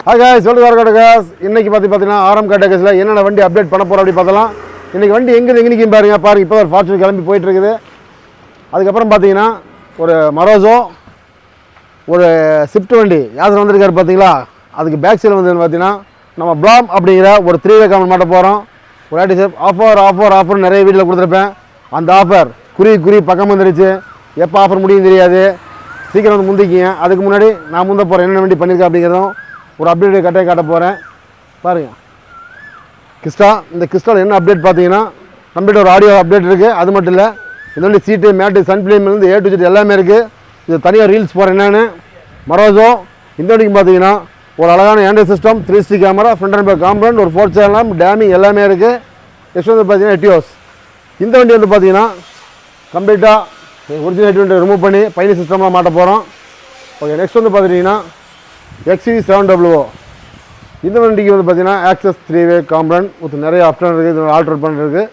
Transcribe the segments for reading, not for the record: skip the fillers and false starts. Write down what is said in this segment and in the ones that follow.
Hi guys, welcome to our guys. இன்னைக்கு பாத்தீங்கன்னா ஆரம் காட்டகஸ்ல என்னென்ன வண்டி அப்டேட் பண்ண போறோம் அப்படி பார்த்தலாம். இன்னைக்கு வண்டி எங்க நிக்குன்னு பாருங்க. இப்போ ஒரு ஃபார்ச்சூனர் கிளம்பி போயிட்டு இருக்குது. அதுக்கு அப்புறம் பாத்தீங்கன்னா ஒரு மரோசோ ஒரு ஸ்விஃப்ட் வண்டி யார் வந்திருக்காரு பாத்தீங்களா? அதுக்கு பேக் சைடுல வந்து பாத்தீங்கன்னா நம்ம பிளாம் அப்படிங்கற ஒரு 3-வே காமெண்ட் மாட்ட போறோம். ஒரு ஆடிஷன் ஆஃபர் நிறைய வீடியோல கொடுத்திருப்பேன். அந்த ஆஃபர் குறி பக்கம் வந்துருச்சு. எப்ப ஆஃபர் முடியும் தெரியாது. சீக்கிரம் வந்து முந்திக்கிங்க. அதுக்கு முன்னாடி நான் முந்த போறேன் என்ன வண்டி பண்ணிருக்கேன் அப்படிங்கறதும் ஒரு அப்டேட் காட்ட போறேன். பாருங்க. கிறிஸ்டா இந்த கிறிஸ்டால என்ன அப்டேட் பாத்தீங்கன்னா கம்ப்ளீட் ஒரு ஆடியோ அப்டேட் இருக்கு. அது மட்டும் இல்ல இந்த வண்டி சீட் மேட் சன் ஃப்ளேம்ல இருந்து A to Z எல்லாமே இருக்கு. இது தனியா ரீல்ஸ் போறேன் என்னன்னு மரோசோ இந்த வண்டிக்கு பாத்தீங்கன்னா ஒரு அழகான android system 360 camera front and back component ஒரு 4 சேனல் டேமிங் எல்லாமே இருக்கு. நெக்ஸ்ட் வந்து பாத்தீங்கன்னா எட்டியோஸ் இந்த வண்டி வந்து பாத்தீங்கன்னா கம்ப்ளீட்டா ஒரிஜினல் வண்டி ரிமூவ் பண்ணி பைனி சிஸ்டம்லாம் மாட்ட போறோம். ஓகே நெக்ஸ்ட் வந்து பாத்தீங்கன்னா XV700 இந்த வண்டிக்கு வந்து பார்த்தீங்கன்னா ஆக்சஸ் 3-வே காம்பனன்ட் வித் நிறைய ஆப்ஷன் இருக்குது. இது ஆல்டர் பண்ணுறதுக்கு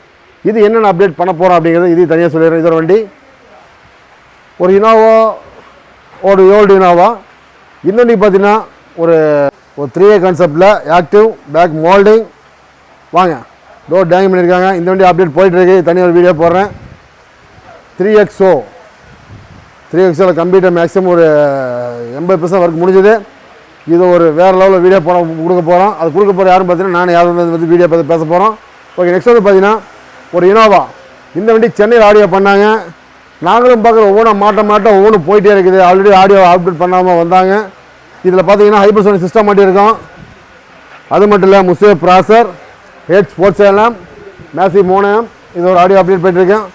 இது என்னென்ன அப்டேட் பண்ண போகிறோம் அப்படிங்கிறது இது தனியாக சொல்லிடுறேன். இதோட வண்டி ஒரு இனோவா ஒரு ஓல்டு இனோவா இந்த வண்டிக்கு பார்த்தீங்கன்னா ஒரு 3-வே கான்செப்டில் ஆக்டிவ் பேக் மோல்டிங் வாங்க டோர் டேங் பண்ணியிருக்காங்க. இந்த வண்டி அப்டேட் போயிட்டுருக்கு. தனியாக ஒரு வீடியோ போடுறேன். 3XO கம்ப்ளீட்டாக மேக்ஸிமம் ஒரு 80% ஒர்க் முடிஞ்சது. இது ஒரு வேறு லெவலில் வீடியோ கொடுக்க போகிறோம். அது கொடுக்க போகிற யாரும் பார்த்தீங்கன்னா நான் யாரும் வந்து வீடியோ பார்த்து பேச போகிறோம். ஓகே நெக்ஸ்ட் வந்து பார்த்தீங்கன்னா ஒரு இனோவா இந்த வண்டி சென்னையில் ஆடியோ பண்ணாங்க. நாங்களும் பார்க்குற ஒவ்வொன்றும் ஒவ்வொன்றும் போயிட்டே இருக்குது. ஆல்ரெடி ஆடியோ அப்டேட் பண்ணாமல் வந்தாங்க. இதில் பார்த்தீங்கன்னா ஹைப்பர்சோனிக் சிஸ்டம் மாட்டி இருக்கும். அது மட்டும் இல்லை முஸ்ஸே ப்ராசர் ஹெட் ஸ்போர்ட்ஸ் எல்லாம் மேசிவ் மோனம் இது ஒரு ஆடியோ அப்டேட் போயிட்டுருக்கேன்.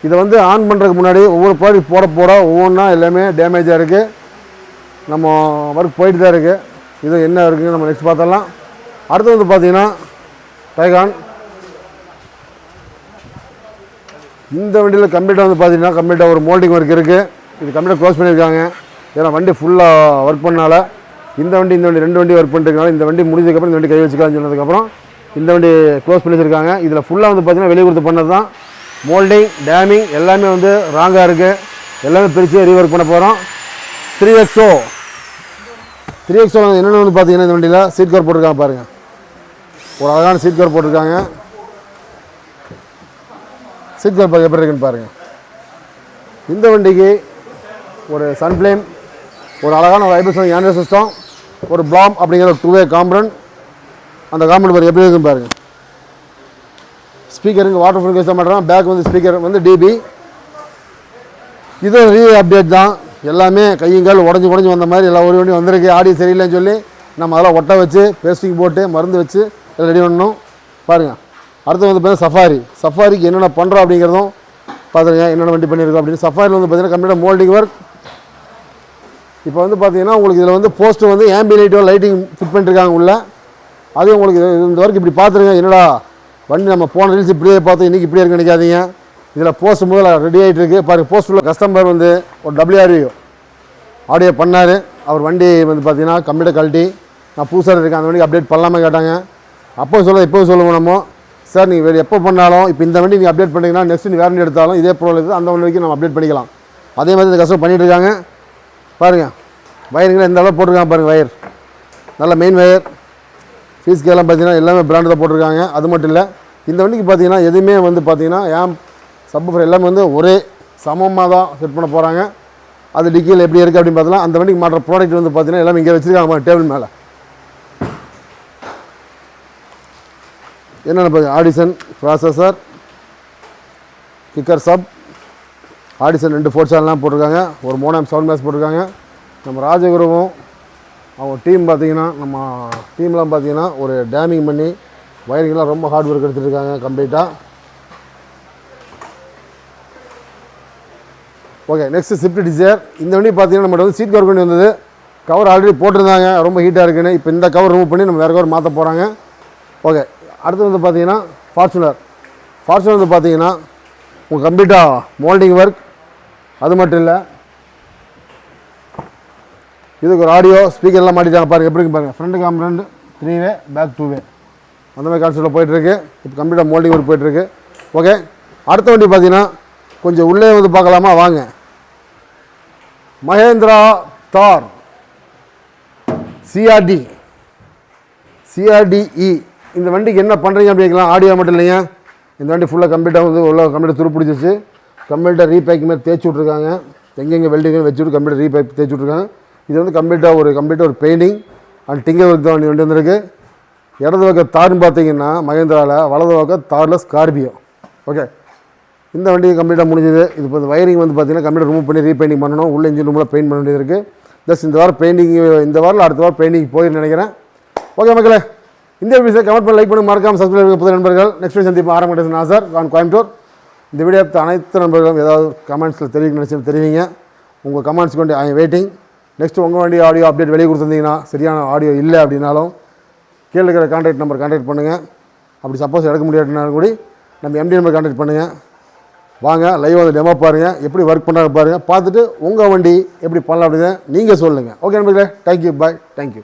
இதை வந்து ஆன் பண்ணுறதுக்கு முன்னாடி ஒவ்வொரு ப்ராடக்ட் போட ஒவ்வொன்றா எல்லாமே டேமேஜாக இருக்குது. நம்ம ஒர்க் போயிட்டு தான் இருக்குது. இது என்ன இருக்குங்க நம்ம நெக்ஸ்ட் பார்த்தலாம். அடுத்து வந்து பார்த்தீங்கன்னா டைகான் இந்த வண்டியில் கம்ப்ளீட்டாக வந்து பார்த்தீங்கன்னா கம்ப்ளீட்டாக ஒரு மோல்டிங் ஒர்க் இருக்குது. இது கம்ப்ளீட்டாக க்ளோஸ் பண்ணியிருக்காங்க. ஏன்னா வண்டி ஃபுல்லாக ஒர்க் பண்ணால இந்த வண்டி ரெண்டு வண்டி ஒர்க் பண்ணிட்டுருக்காங்க. இந்த வண்டி முடிஞ்சதுக்கப்புறம் இந்த வண்டி கை வச்சுக்கலாம்னு சொன்னதுக்கப்புறம் இந்த வண்டி க்ளோஸ் பண்ணி வச்சுருக்காங்க. இதில் ஃபுல்லாக வந்து பார்த்தீங்கன்னா வெளியே கொடுத்து பண்ணது தான் மோல்டிங் டேமிங் எல்லாமே வந்து ராங்காக இருக்குது. எல்லாமே பிரித்து ரீஒர்க் பண்ண போகிறோம். 3XO என்னென்ன வந்து பார்த்தீங்கன்னா இந்த வண்டியில் சீட் கவர் போட்டிருக்காங்க பாருங்கள். ஒரு அழகான சீட் கவர் போட்டிருக்காங்க. சீட் கவர் எப்படி இருக்குன்னு பாருங்கள். இந்த வண்டிக்கு ஒரு சன்ஃப்ளேம் ஒரு அழகான ஒரு ஹைப்ரிட் ஆண்ட்ராய்ட் சிஸ்டம் ஒரு பிளாம் அப்படிங்கிற ஒரு 2-வே காம்பனன்ட் அந்த காம்பனன்ட் பாருங்கள் எப்படி இருக்குன்னு பாருங்கள். ஸ்பீக்கருக்கு வாட்டர் ப்ரூஃப் யூஸ் பண்ணுறோம். பேக் வந்து ஸ்பீக்கர் வந்து DB இது ரீ அப்டேட் தான். எல்லாமே கையங்கால் உடஞ்சி வந்த மாதிரி எல்லா ஒரு வண்டி வந்திருக்கு. ஆடியோ சரியில்லைன்னு சொல்லி நம்ம அதெல்லாம் ஒட்ட வச்சு பேஸ்டிங் போட்டு மருந்து வச்சு ரெடி பண்ணணும் பாருங்கள். அடுத்து வந்து பார்த்தீங்கன்னா சஃபாரிக்கு என்னென்ன பண்ணுறோம் அப்படிங்கிறதும் பார்த்துருங்க. என்னென்ன வண்டி பண்ணியிருக்கோம் அப்படின்னு சஃபாரியில் வந்து பார்த்தீங்கன்னா கம்ப்ளீட்டாக மோல்டிங் ஒர்க். இப்போ வந்து பார்த்தீங்கன்னா உங்களுக்கு இதில் வந்து போஸ்ட்டு வந்து ஆம்பியன்ட் லைட்டிங் ஃபிட் பண்ணிட்டுருக்காங்க உள்ள. அது உங்களுக்கு இந்த ஒர்க் இப்படி பார்த்துருங்க. என்னடா வண்டி நம்ம போன ரீல்ஸ் இப்படியே பார்த்து இன்றைக்கி இப்படியே இருக்குன்னு நினைக்காதீங்க. இதில் போஸ்ட் முதல்ல ரெடி ஆகிட்டு இருக்குது பாருங்கள். போஸ்ட் உள்ள கஸ்டமர் வந்து ஒரு WRU ஆடியோ பண்ணார். அவர் வண்டி வந்து பார்த்தீங்கன்னா கம்ப்ளீட்டாக கழட்டி நான் புதுசாக இருக்கேன் அந்த வண்டிக்கு அப்டேட் பண்ணலாமல் கேட்டாங்க. அப்போ இப்போவும் சொல்லுவோம் நம்ம சார் நீங்கள் வேறு எப்போ பண்ணாலும் இப்போ இந்த வண்டி நீங்கள் அப்டேட் பண்ணிங்கன்னா நெக்ஸ்ட் நீங்கள் வேறு வண்டி எடுத்தாலும் இதே ப்ரோவில் இருக்குது அந்த வண்டிக்கு நம்ம அப்டேட் பண்ணிக்கலாம். அதே மாதிரி இந்த கஸ்டமர் பண்ணிகிட்டு இருக்காங்க பாருங்கள். வயருங்களாம் எந்த அளவு போட்டிருக்காங்க பாருங்கள். வயர் நல்ல மெயின் வயர் ஃபீஸ்கெல்லாம் பார்த்தீங்கன்னா எல்லாமே பிராண்டு தான் போட்டிருக்காங்க. அது மட்டும் இல்லை இந்த வண்டிக்கு பார்த்தீங்கன்னா எதுவுமே வந்து பார்த்தீங்கன்னா சப்வூஃபர் எல்லாமே வந்து ஒரே சமமாக தான் செட் பண்ண போகிறாங்க. அது டிக்கியில் எப்படி இருக்குது அப்படின்னு பார்த்தலாம். அந்த வண்டிக்கு மாற்ற ப்ராடக்ட் வந்து பார்த்தீங்கன்னா எல்லாமே இங்கே வச்சுருக்காங்க டேபிள் மேலே. என்னென்ன பார்த்து addition processor kicker sub addition 2 4 சேனல்லாம் போட்டிருக்காங்க. ஒரு மோனம் சவுண்ட் மேக்ஸ் போட்டிருக்காங்க. நம்ம ராஜகுருவும் அவங்க டீம் பார்த்தீங்கன்னா நம்ம டீம்லாம் பார்த்தீங்கன்னா ஒரு டேமிங் பண்ணி வயரிங்லாம் ரொம்ப ஹார்ட் ஒர்க் எடுத்துகிட்ருக்காங்க கம்ப்ளீட்டாக. ஓகே நெக்ஸ்ட் ஸ்விஃப்ட் டிசைர் இந்த வண்டி பார்த்தீங்கன்னா நம்மகிட்ட வந்து சீட் கவர் கொண்டு வந்தது. கவர் ஆல்ரெடி போட்டிருந்தாங்க ரொம்ப ஹீட்டாக இருக்குன்னு. இப்போ இந்த கவர் ரிமூவ் பண்ணி நம்ம வேறு கவர் மாற்ற போகிறாங்க. ஓகே அடுத்து வந்து பார்த்தீங்கன்னா ஃபார்ச்சுனர் வந்து பார்த்தீங்கன்னா உங்கள் கம்ப்ளீட்டாக மோல்டிங் ஒர்க். அது மட்டும் இல்லை இதுக்கு ஒரு ஆடியோ ஸ்பீக்கர்லாம் மாட்டிட்டாங்க பாருங்கள் எப்படி இருக்கு பாருங்கள். ஃப்ரண்ட் காம்பனன்ட் 3-வே பேக் 2-வே அந்த மாதிரி கான்செப்டில் போயிட்டுருக்கு. இப்போ கம்ப்ளீட்டாக மோல்டிங் ஒர்க் போயிட்டுருக்கு. ஓகே அடுத்த வண்டி பார்த்தீங்கன்னா கொஞ்சம் உள்ளே வந்து பார்க்கலாமா வாங்க. மஹேந்திரா தார் CRD CRDE. இந்த வண்டிக்கு என்ன பண்ணுறீங்க அப்படிங்களா, ஆடியோ மட்டும் இல்லைங்க, இந்த வண்டி ஃபுல்லாக கம்ப்ளீட்டாக வந்து உள்ள கம்ப்ளீட்டாக துருப்பிடிச்சிச்சு. கம்ப்ளீட்டாக ரீபேக்கிங் மாதிரி தேய்ச்சி விட்ருக்காங்க. எங்கெங்கே வெல்டிங்கு வச்சுட்டு கம்ப்ளீட்டாக ரீபேக் தேய்ச்சி விட்ருக்காங்க. இது வந்து கம்ப்ளீட்டாக ஒரு பெயிண்டிங் அண்ட் டிங்கர் ஒர்க் தான் வண்டி வந்திருக்கு. இடது பக்கம் தார்னு பார்த்தீங்கன்னா மகேந்திராவில், வலது பக்கம் தாரில் ஸ்கார்பியோ. ஓகே, இந்த வண்டி கம்ப்ளீட்டாக முடிஞ்சது. இது இப்போ வயரிங் வந்து பார்த்தீங்கன்னா கம்ப்ளீட்டாக ரிமூவ் பண்ணி ரீபெயிண்டிங் பண்ணணும். உள்ள இன்ஜின் ரூமில் பெயிண்ட் பண்ண வேண்டியது இருக்குது. ஜஸ்ட் இந்த வாரம் பெயிண்டிங், இந்த வாரம் அடுத்த வாரம் பெயிண்டிங் போயின்னு நினைக்கிறேன். ஓகே மக்களே, இந்த வீடியோ கமெண்ட் பண்ணி லைக் பண்ணி மறக்காம சப்ஸ்கிரைப் பண்ணி புது நண்பர்கள். நெக்ஸ்ட் வீடியோ சந்திப்போம். ஆரம்ப கட்டேஷன் நாசர் கோயம்புத்தூர். இந்த வீடியோ அனைத்து நண்பர்களும் ஏதாவது கமெண்ட்ஸில் தெரிவிக்க நினச்சி தெரிவிங்க. உங்கள் கமெண்ட்ஸ் கொண்டு ஐ வெயிட்டிங். நெக்ஸ்ட் உங்கள் வண்டி ஆடியோ அப்டேட் வெளியே கொடுத்துருந்தீங்கன்னா, சரியான ஆடியோ இல்லை அப்படின்னாலும் கீழே இருக்கிற கான்டாக்ட் நம்பர் கான்டாக்ட் பண்ணுங்கள். அப்படி சப்போஸ் எடுக்க முடியாதுனாலும் கூட நம்ம MD நம்பர் கான்டாக்ட் பண்ணுங்கள். வாங்க லைவ் வந்து டெமோ பாருங்கள், எப்படி ஒர்க் பண்ணுறாங்க பாருங்கள். பார்த்துட்டு உங்கள் வண்டி எப்படி பண்ணலாம் அப்படின்னு நீங்கள் சொல்லுங்கள். ஓகே நண்பர்களே, தேங்க்யூ, பாய், தேங்க்யூ.